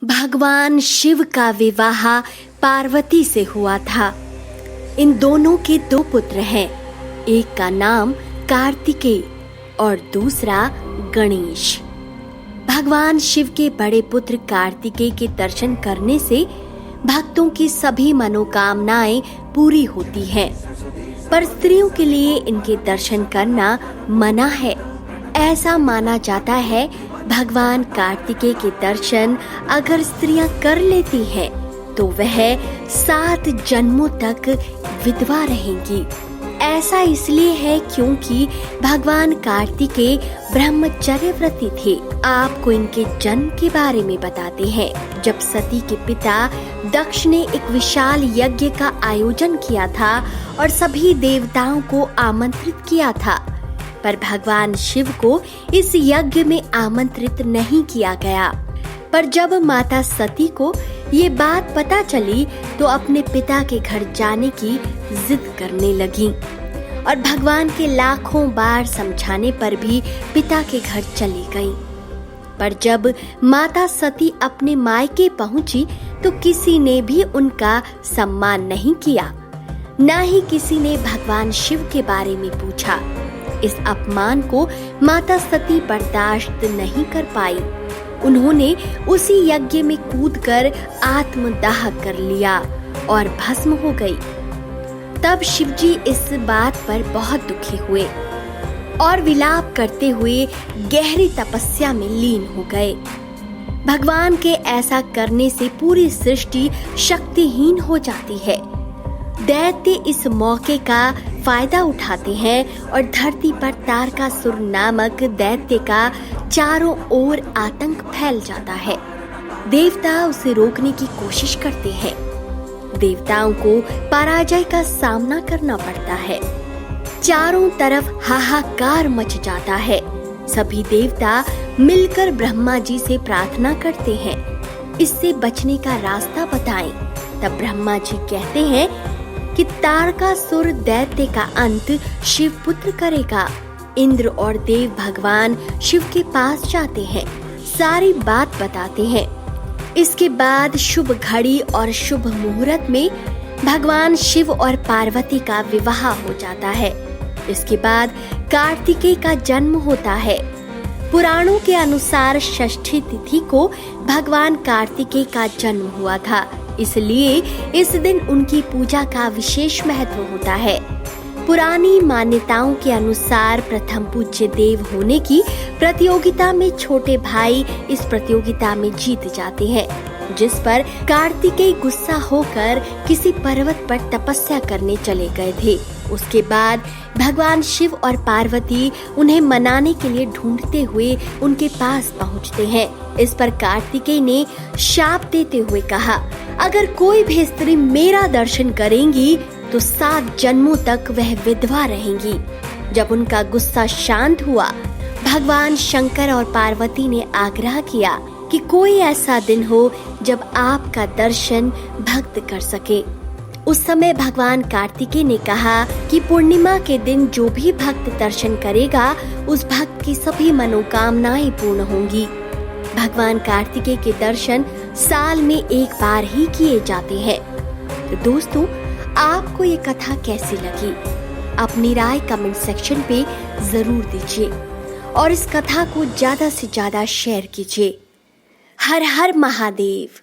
भगवान शिव का विवाह पार्वती से हुआ था। इन दोनों के दो पुत्र हैं, एक का नाम कार्तिकेय और दूसरा गणेश। भगवान शिव के बड़े पुत्र कार्तिकेय के दर्शन करने से भक्तों की सभी मनोकामनाएं पूरी होती हैं, पर स्त्रियों के लिए इनके दर्शन करना मना है। ऐसा माना जाता है भगवान कार्तिकेय के दर्शन अगर स्त्रियां कर लेती हैं तो वह 7 जन्मों तक विधवा रहेंगी। ऐसा इसलिए है क्योंकि भगवान कार्तिकेय ब्रह्मचर्य व्रती थे। आपको इनके जन्म के बारे में बताते हैं। जब सती के पिता दक्ष ने एक विशाल यज्ञ का आयोजन किया था और सभी देवताओं को आमंत्रित किया था, पर भगवान शिव को इस यज्ञ में आमंत्रित नहीं किया गया। पर जब माता सती को ये बात पता चली तो अपने पिता के घर जाने की जिद करने लगी और भगवान के लाखों बार समझाने पर भी पिता के घर चली गई। पर जब माता सती अपने मायके पहुंची तो किसी ने भी उनका सम्मान नहीं किया, न ही किसी ने भगवान शिव के बारे में पूछा। इस अपमान को माता सती बर्दाश्त नहीं कर पाई। उन्होंने उसी यज्ञ में कूदकर आत्मदाह कर लिया और भस्म हो गई। तब शिवजी इस बात पर बहुत दुखी हुए और विलाप करते हुए गहरी तपस्या में लीन हो गए। भगवान के ऐसा करने से पूरी सृष्टि शक्तिहीन हो जाती है। दैत्य इस मौके का फायदा उठाते हैं और धरती पर तारकासुर नामक दैत्य का चारों ओर आतंक फैल जाता है। देवता उसे रोकने की कोशिश करते हैं। देवताओं को पराजय का सामना करना पड़ता है। चारों तरफ हाहाकार मच जाता है। सभी देवता मिलकर ब्रह्मा जी से प्रार्थना करते हैं, इससे बचने का रास्ता बताएं। तब ब्रह्मा जी कहते हैं कि तारकासुर दैत्य का अंत शिव पुत्र करेगा। इंद्र और देव भगवान शिव के पास जाते हैं, सारी बात बताते हैं। इसके बाद शुभ घड़ी और शुभ मुहूर्त में भगवान शिव और पार्वती का विवाह हो जाता है। इसके बाद कार्तिकेय का जन्म होता है। पुराणों के अनुसार षष्ठी तिथि को भगवान कार्तिकेय का जन्म हुआ था, इसलिए इस दिन उनकी पूजा का विशेष महत्व होता है। पुरानी मान्यताओं के अनुसार प्रथम पूज्य देव होने की प्रतियोगिता में छोटे भाई इस प्रतियोगिता में जीत जाते हैं, जिस पर कार्तिकेय गुस्सा होकर किसी पर्वत पर तपस्या करने चले गए थे। उसके बाद भगवान शिव और पार्वती उन्हें मनाने के लिए ढूंढते हुए उनके पास पहुंचते हैं। इस पर कार्तिकेय ने शाप देते हुए कहा, अगर कोई भी स्त्री मेरा दर्शन करेंगी तो 7 जन्मों तक वह विधवा रहेंगी। जब उनका गुस्सा शांत हुआ, भगवान शंकर और पार्वती ने आग्रह किया कि कोई ऐसा दिन हो जब आपका दर्शन भक्त कर सके। उस समय भगवान कार्तिकेय ने कहा कि पूर्णिमा के दिन जो भी भक्त दर्शन करेगा उस भक्त की सभी मनोकामनाएं पूर्ण होंगी। भगवान कार्तिकेय के दर्शन साल में एक बार ही किए जाते हैं। तो दोस्तों, आपको ये कथा कैसी लगी? अपनी राय कमेंट सेक्शन पे जरूर दीजिए और इस कथा को ज्यादा से ज्यादा शेयर कीजिए। हर हर महादेव।